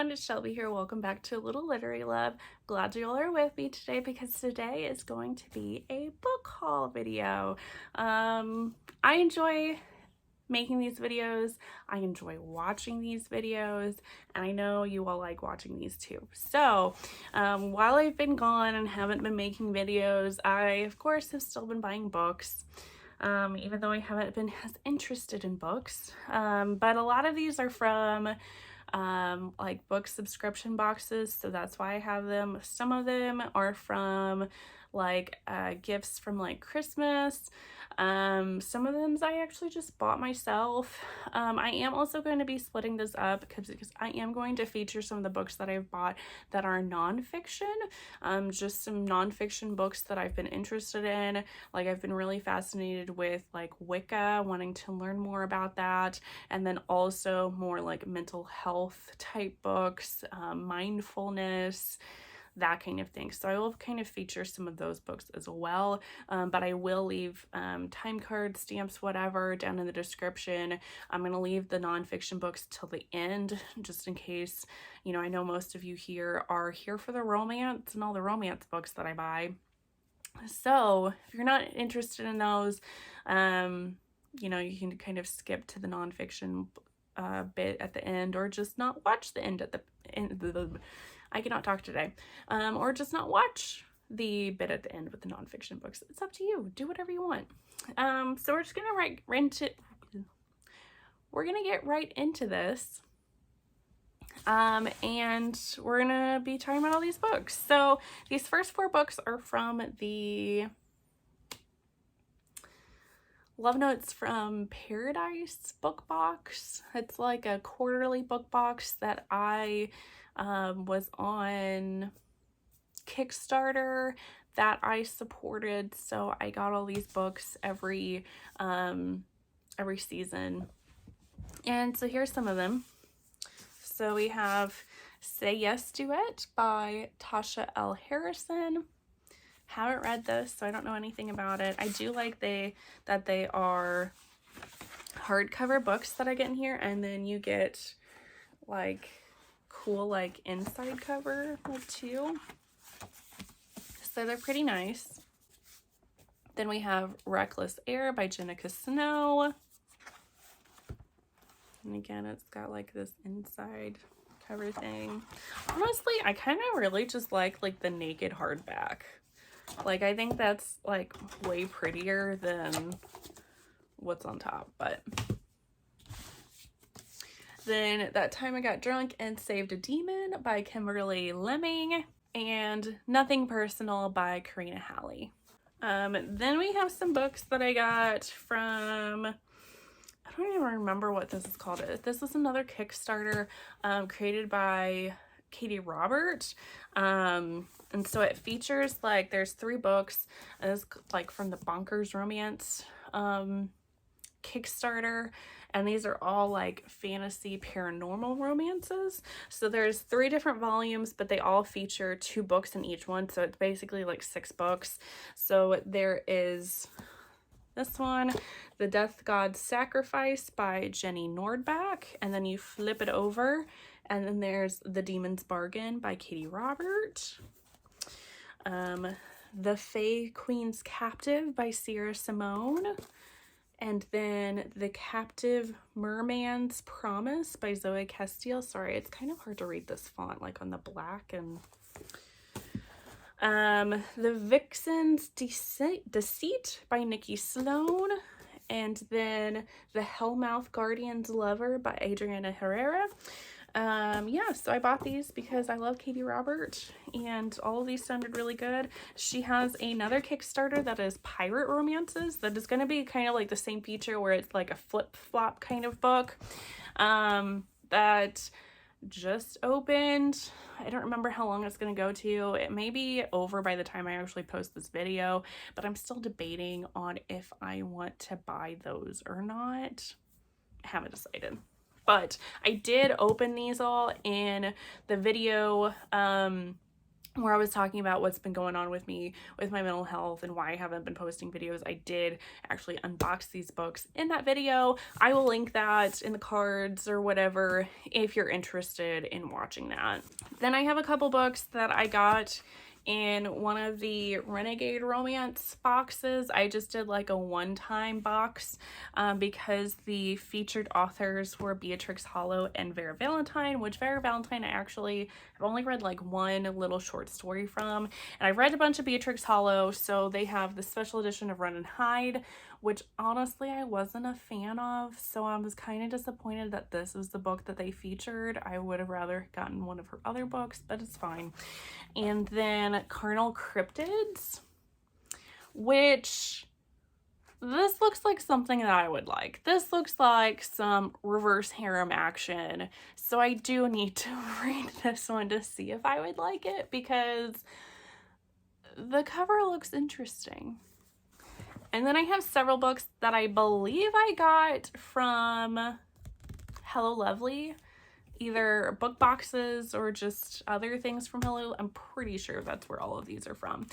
everyone, it's Shelby here. Welcome back to A Little Literary Love. Glad you all are with me today because today is going to be a book haul video. I enjoy making these videos. I enjoy watching these videos, and I know you all like watching these too. So while I've been gone and haven't been making videos, I of course have still been buying books. Even though I haven't been as interested in books. But a lot of these are from like book subscription boxes, so that's why I have them. Some of them are from like gifts from like Christmas. Some of them I actually just bought myself. I am also going to be splitting this up because I am going to feature some of the books that I've bought that are nonfiction. Just some nonfiction books that I've been interested in. Like I've been really fascinated with like Wicca, wanting to learn more about that, and then also more like mental health type books, mindfulness, that kind of thing. So I will kind of feature some of those books as well, but I will leave time cards, stamps, whatever down in the description. I'm going to leave the nonfiction books till the end, just in case, you know, I know most of you here are here for the romance and all the romance books that I buy. So if you're not interested in those, you know, you can kind of skip to the nonfiction bit at the end, or just not watch the end at the end. I cannot talk today. Or just not watch the bit at the end with the nonfiction books. It's up to you. Do whatever you want. So we're just gonna we're gonna get right into this. And we're gonna be talking about all these books. So these first 4 books are from the Love Notes from Paradise book box. It's like a quarterly book box that I was on Kickstarter that I supported. So I got all these books every season. And so here's some of them. So we have Say Yes Duet by Tasha L. Harrison. Haven't read this, so I don't know anything about it. I do like that they are hardcover books that I get in here, and then you get like cool like inside cover like too. So they're pretty nice. Then we have Reckless Air by Jenica Snow. And again, it's got like this inside cover thing. Honestly, I kind of really just like the naked hardback. Like, I think that's like way prettier than what's on top. But then That Time I Got Drunk and Saved a Demon by Kimberly Lemming, and Nothing Personal by Karina Halley. Then we have some books that I got from, I don't even remember what this is called. This is another Kickstarter created by Katie Robert. And so it features like, there's 3 books. It's like from the Bonkers Romance Kickstarter, and these are all like fantasy paranormal romances. So there's 3 different volumes, but they all feature 2 books in each one, so it's basically like 6 books. So there is this one, The Death God's Sacrifice by Jenny Nordbach, and then you flip it over, and then there's The Demon's Bargain by Katie Robert. The Fae Queen's Captive by Sierra Simone, and then The Captive Merman's Promise by Zoe Castile. Sorry, it's kind of hard to read this font, like on the black. And The Vixen's Deceit by Nikki Sloan, and then The Hellmouth Guardian's Lover by Adriana Herrera. Yeah, so I bought these because I love Katie Robert, and all of these sounded really good. She has another Kickstarter that is pirate romances that is going to be kind of like the same feature, where it's like a flip-flop kind of book that just opened. I don't remember how long it's going to go to. It may be over by the time I actually post this video, but I'm still debating on if I want to buy those or not. I haven't decided. But I did open these all in the video where I was talking about what's been going on with me with my mental health and why I haven't been posting videos. I did actually unbox these books in that video. I will link that in the cards or whatever if you're interested in watching that. Then I have a couple books that I got in one of the Renegade Romance boxes. I just did like a one-time box because the featured authors were Beatrix Hollow and Vera Valentine, which Vera Valentine I actually have only read like one little short story from, and I've read a bunch of Beatrix Hollow. So they have the special edition of Run and Hide, which honestly I wasn't a fan of, so I was kind of disappointed that this was the book that they featured. I would have rather gotten one of her other books, but it's fine. And then Carnal Cryptids, which this looks like something that I would like. This looks like some reverse harem action, so I do need to read this one to see if I would like it because the cover looks interesting. And then I have several books that I believe I got from Hello Lovely, either book boxes or just other things from Hello. I'm pretty sure that's where all of these are from.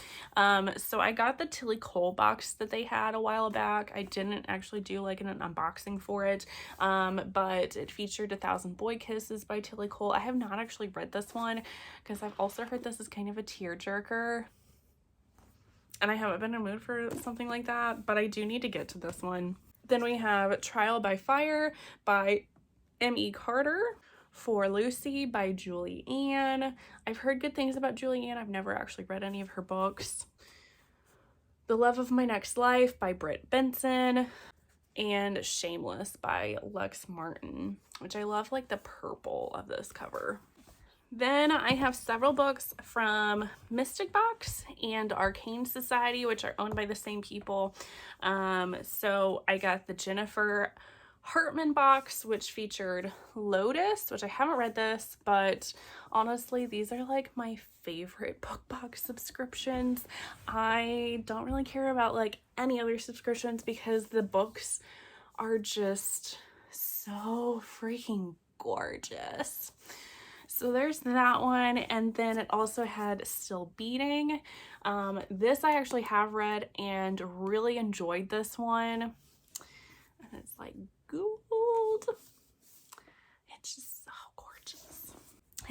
So I got the Tilly Cole box that they had a while back. I didn't actually do like an unboxing for it, but it featured 1,000 Boy Kisses by Tilly Cole. I have not actually read this one because I've also heard this is kind of a tearjerker, and I haven't been in a mood for something like that, but I do need to get to this one. Then we have Trial by Fire by M.E. Carter, For Lucy by Julie Ann. I've heard good things about Julie Ann. I've never actually read any of her books. The Love of My Next Life by Britt Benson, and Shameless by Lex Martin, which I love like the purple of this cover. Then I have several books from Mystic Box and Arcane Society, which are owned by the same people. So I got the Jennifer Hartman box, which featured Lotus, which I haven't read this, but honestly, these are like my favorite book box subscriptions. I don't really care about like any other subscriptions because the books are just so freaking gorgeous. So there's that one, and then it also had Still Beating. This I actually have read and really enjoyed this one. And it's like gold. It's just so gorgeous.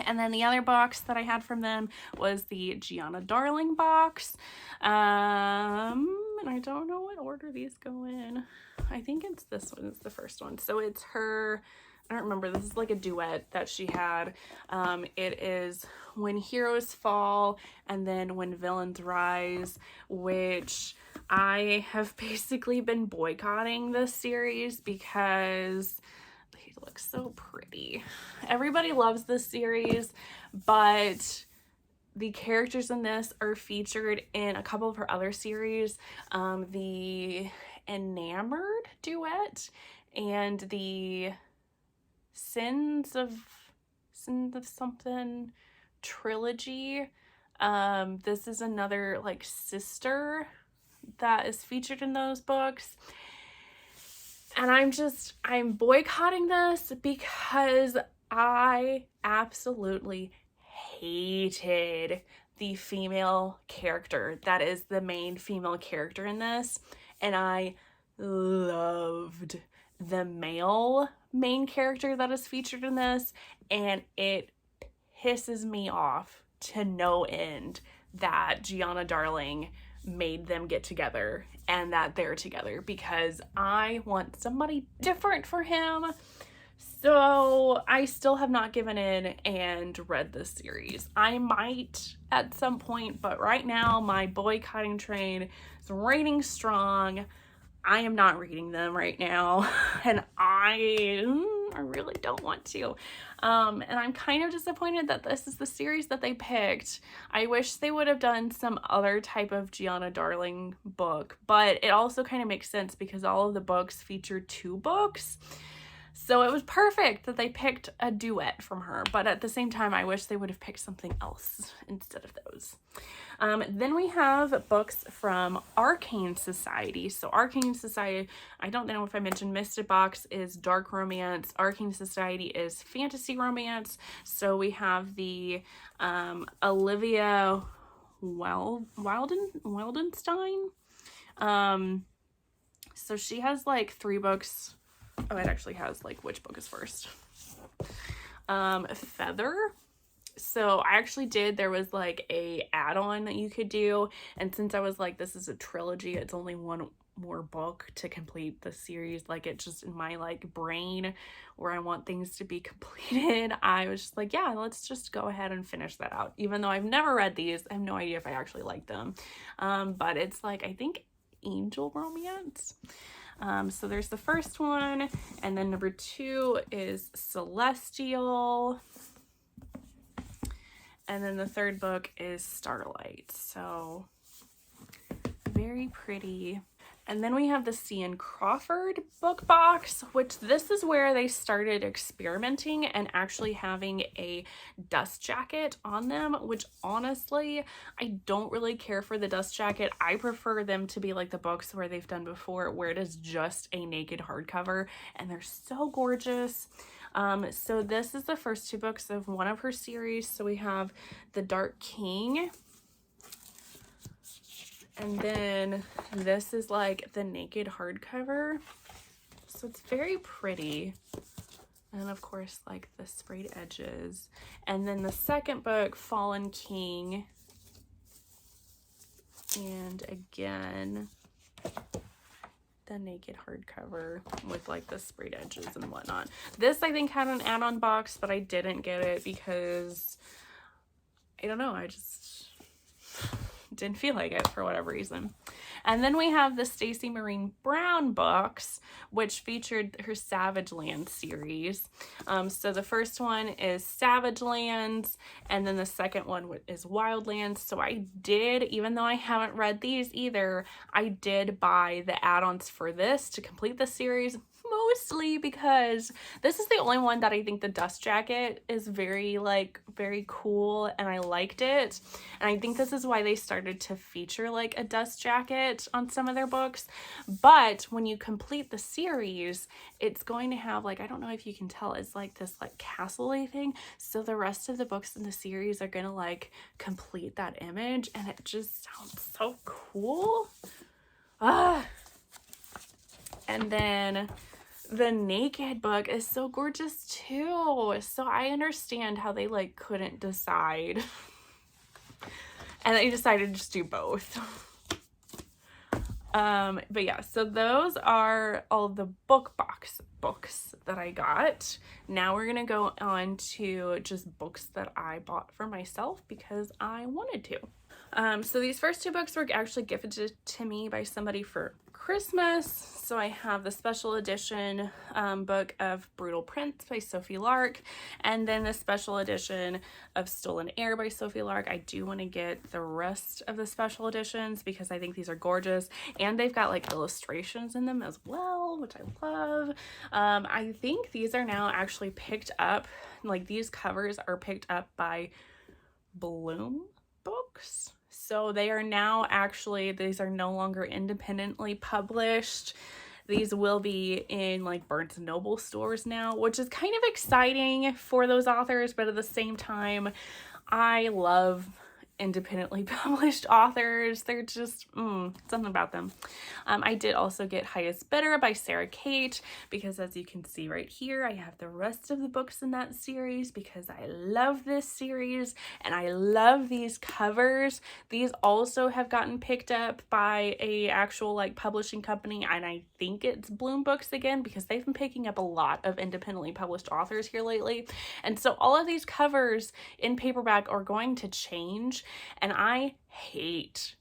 And then the other box that I had from them was the Gianna Darling box. And I don't know what order these go in. I think it's this one is the first one. So it's her, I don't remember, this is like a duet that she had. It is When Heroes Fall and then When Villains Rise, which I have basically been boycotting this series because they look so pretty. Everybody loves this series, but the characters in this are featured in a couple of her other series. The Enamored duet and the Sins of something trilogy. This is another like sister that is featured in those books. And I'm boycotting this because I absolutely hated the female character that is the main female character in this, and I loved the male main character that is featured in this, and it pisses me off to no end that Gianna Darling made them get together and that they're together because I want somebody different for him. So I still have not given in and read this series. I might at some point, but right now my boycotting train is raining strong. I am not reading them right now, and I really don't want to. And I'm kind of disappointed that this is the series that they picked. I wish they would have done some other type of Gianna Darling book, but it also kind of makes sense because all of the books feature 2 books. So it was perfect that they picked a duet from her, but at the same time, I wish they would have picked something else instead of those. Then we have books from Arcane Society. So Arcane Society, I don't know if I mentioned, Mystic Box is dark romance. Arcane Society is fantasy romance. So we have the Olivia Wildenstein. So she has like 3 books. Oh, it actually has like which book is first. Feather. So I actually there was like a add-on that you could do, and since I was like, this is a trilogy, it's only one more book to complete the series, like it's just in my like brain where I want things to be completed, I was just like, yeah, let's just go ahead and finish that out. Even though I've never read these, I have no idea if I actually like them. But it's like, I think angel romance. So there's the first one, and then number 2 is Celestial. And then the third book is Starlight. So very pretty. And then we have the C.N. Crawford book box, which this is where they started experimenting and actually having a dust jacket on them, which honestly, I don't really care for the dust jacket. I prefer them to be like the books where they've done before, where it is just a naked hardcover, and they're so gorgeous. So this is the first 2 books of one of her series. So we have The Dark King, and then this is like the naked hardcover. So it's very pretty. And of course, like the sprayed edges. And then the second book, Fallen King. And again, the naked hardcover with like the sprayed edges and whatnot. This I think had an add-on box, but I didn't get it because I don't know, I just didn't feel like it for whatever reason. And then we have the Stacey Maureen Brown books, which featured her Savage Lands series. So the first one is Savage Lands, and then the second one is Wildlands. So I did, even though I haven't read these either, I did buy the add-ons for this to complete the series, mostly because this is the only one that I think the dust jacket is very cool, and I liked it. And I think this is why they started to feature like a dust jacket on some of their books. But when you complete the series, it's going to have like, I don't know if you can tell, it's like this like castle-y thing. So the rest of the books in the series are gonna like complete that image, and it just sounds so cool. And then the naked book is so gorgeous too. So I understand how they like couldn't decide. And they decided to just do both. But yeah, so those are all the book box books that I got. Now we're gonna go on to just books that I bought for myself because I wanted to. So these first 2 books were actually gifted to me by somebody for Christmas. So I have the special edition book of Brutal Prince by Sophie Lark, and then the special edition of Stolen Air by Sophie Lark. I do want to get the rest of the special editions because I think these are gorgeous, and they've got like illustrations in them as well, which I love. I think these are now actually picked up, like these covers are picked up by Bloom Books. So they are now actually, these are no longer independently published. These will be in like Barnes & Noble stores now, which is kind of exciting for those authors, but at the same time, I love independently published authors. They're just something about them. I did also get Highest Bidder by Sarah Kate because, as you can see right here, I have the rest of the books in that series because I love this series and I love these covers. These also have gotten picked up by a actual like publishing company, and I think it's Bloom Books again because they've been picking up a lot of independently published authors here lately. And so all of these covers in paperback are going to change. And I hate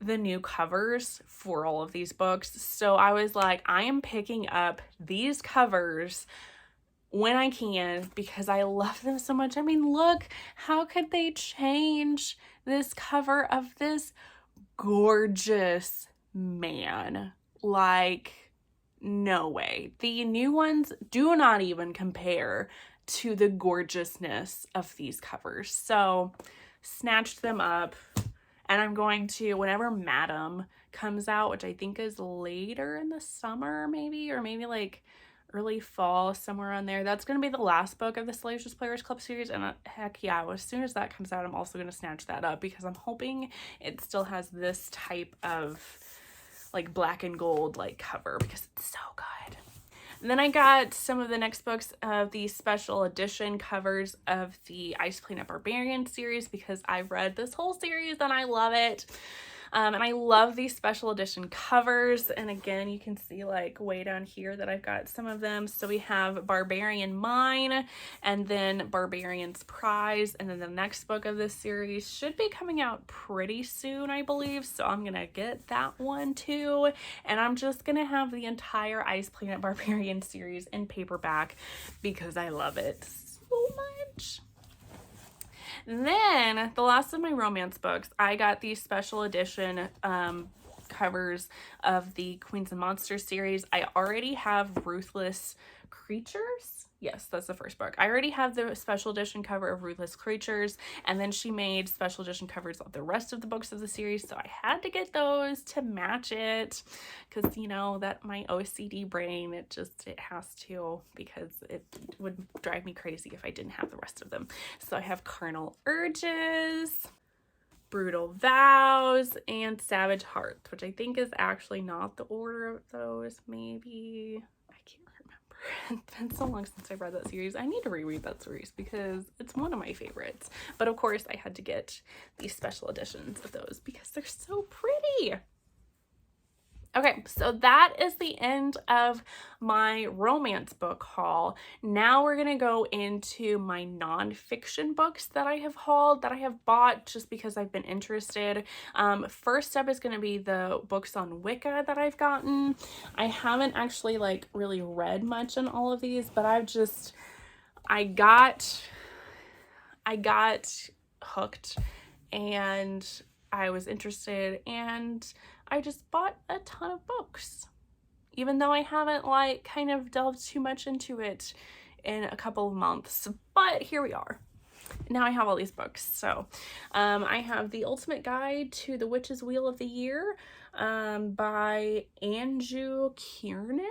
the new covers for all of these books. So I was like, I am picking up these covers when I can because I love them so much. I mean, look, how could they change this cover of this gorgeous man? Like, no way. The new ones do not even compare to the gorgeousness of these covers. So snatched them up, and I'm going to, whenever Madam comes out, which I think is later in the summer maybe, or maybe like early fall, somewhere on there, that's going to be the last book of the Salacious Players Club series. And heck yeah, as soon as that comes out, I'm also going to snatch that up because I'm hoping it still has this type of like black and gold like cover because it's so good. And then I got some of the next books of the special edition covers of the Ice Planet Barbarian series because I've read this whole series and I love it. And I love these special edition covers. And again, you can see like way down here that I've got some of them. So we have Barbarian Mine and then Barbarian's Prize. And then the next book of this series should be coming out pretty soon, I believe. So I'm going to get that one too. And I'm just going to have the entire Ice Planet Barbarian series in paperback because I love it so much. And then the last of my romance books, I got these special edition covers of the Queens and Monsters series. I already have Ruthless Creatures. Yes, that's the first book. I already have the special edition cover of Ruthless Creatures, and then she made special edition covers of the rest of the books of the series, so I had to get those to match it because, you know, that my OCD brain, it has to, because it would drive me crazy if I didn't have the rest of them. So I have Carnal Urges, Brutal Vows, and Savage Hearts, which I think is actually not the order of those, maybe. I can't remember. It's been so long since I read that series. I need to reread that series because it's one of my favorites. But of course, I had to get these special editions of those because they're so pretty. Okay, so that is the end of my romance book haul. Now we're going to go into my nonfiction books that I have hauled, that I have bought just because I've been interested. First up is going to be the books on Wicca that I've gotten. I haven't actually like really read much on all of these, but I got hooked and I was interested and I just bought a ton of books, even though I haven't like kind of delved too much into it in a couple of months, but here we are. Now I have all these books. So I have The Ultimate Guide to the Witch's Wheel of the Year by Andrew Kiernan.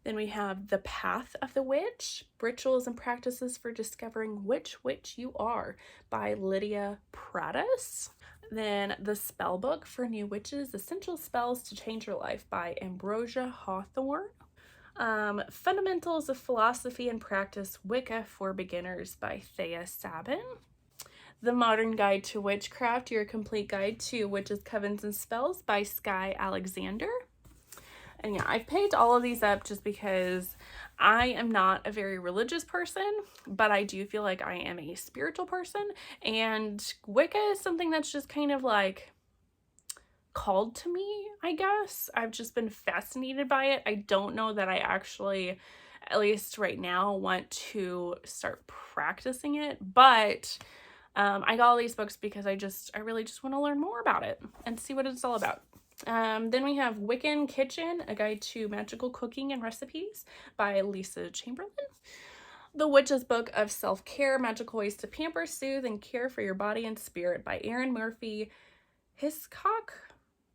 Then we have The Path of the Witch, Rituals and Practices for Discovering Which Witch You Are by Lydia Pradas. Then The Spellbook for New Witches, Essential Spells to Change Your Life by Ambrosia Hawthorne. Fundamentals of Philosophy and Practice, Wicca for Beginners by Thea Sabin. The Modern Guide to Witchcraft, Your Complete Guide to Witches, Covens, and Spells by Skye Alexander. And yeah, I've picked all of these up just because I am not a very religious person, but I do feel like I am a spiritual person. And Wicca is something that's just kind of like called to me, I guess. I've just been fascinated by it. I don't know that I actually, at least right now, want to start practicing it, but I got all these books because I really just want to learn more about it and see what it's all about. Then we have Wiccan Kitchen, A Guide to Magical Cooking and Recipes by Lisa Chamberlain. The Witch's Book of Self-Care, Magical Ways to Pamper, Soothe, and Care for Your Body and Spirit by Erin Murphy Hiscock,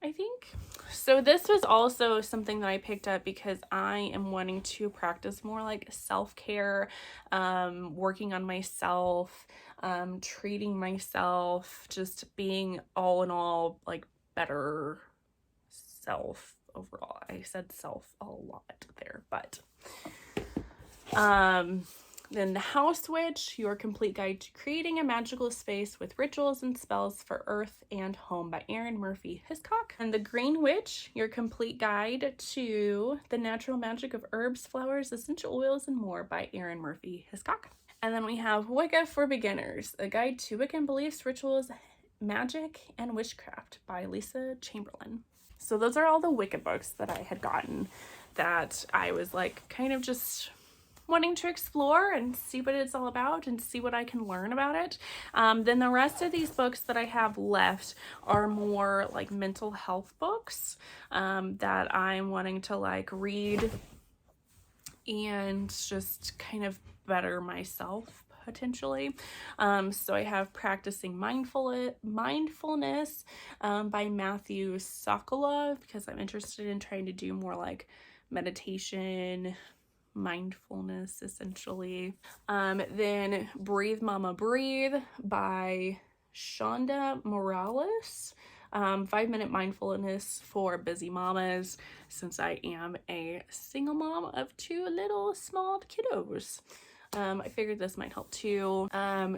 I think. So this was also something that I picked up because I am wanting to practice more like self-care, working on myself, treating myself, just being all in all like better self overall. I said self a lot there, but then The House Witch, Your Complete Guide to Creating a Magical Space with Rituals and Spells for Earth and Home by Erin Murphy Hiscock. And The Green Witch, Your Complete Guide to the Natural Magic of Herbs, Flowers, Essential Oils, and More by Erin Murphy Hiscock. And then we have Wicca for Beginners, A Guide to Wiccan Beliefs, Rituals, Magic, and Witchcraft by Lisa Chamberlain. So those are all the Wicca books that I had gotten that I was like kind of just wanting to explore and see what it's all about and see what I can learn about it. Then the rest of these books that I have left are more like mental health books that I'm wanting to like read and just kind of better myself potentially. So I have Practicing Mindfulness by Matthew Sokolov, because I'm interested in trying to do more like meditation, mindfulness essentially. Then Breathe Mama Breathe by Shonda Morales. 5-minute mindfulness for busy mamas, since I am a single mom of 2 little small kiddos. I figured this might help too.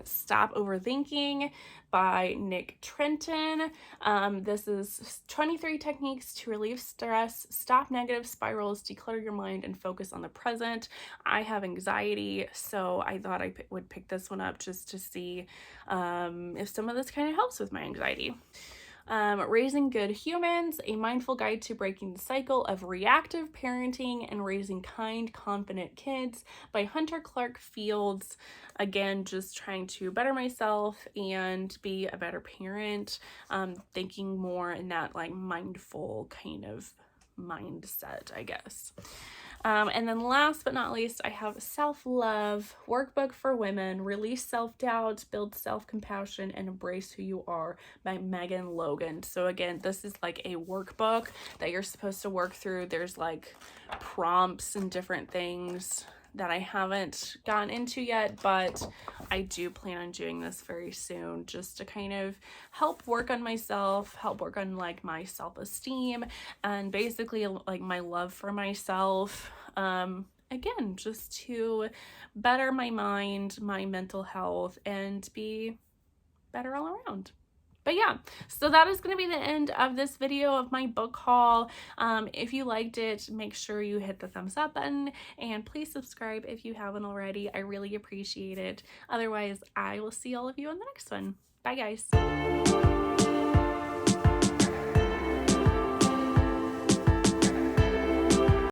Stop Overthinking by Nick Trenton. This is 23 techniques to relieve stress, stop negative spirals, declutter your mind, and focus on the present. I have anxiety, so I thought I would pick this one up just to see if some of this kind of helps with my anxiety. Raising Good Humans, a mindful guide to breaking the cycle of reactive parenting and raising kind, confident kids by Hunter Clark Fields. Again, just trying to better myself and be a better parent, thinking more in that like mindful kind of mindset, I guess. And then last but not least, I have Self-Love, Workbook for Women, Release Self-Doubt, Build Self-Compassion, and Embrace Who You Are by Megan Logan. So again, this is like a workbook that you're supposed to work through. There's like prompts and different things that I haven't gotten into yet, but I do plan on doing this very soon, just to kind of help work on myself, help work on like my self-esteem, and basically like my love for myself. Again, just to better my mind, my mental health, and be better all around. But yeah, so that is going to be the end of this video of my book haul. If you liked it, make sure you hit the thumbs up button, and please subscribe if you haven't already. I really appreciate it. Otherwise, I will see all of you on the next one. Bye, guys.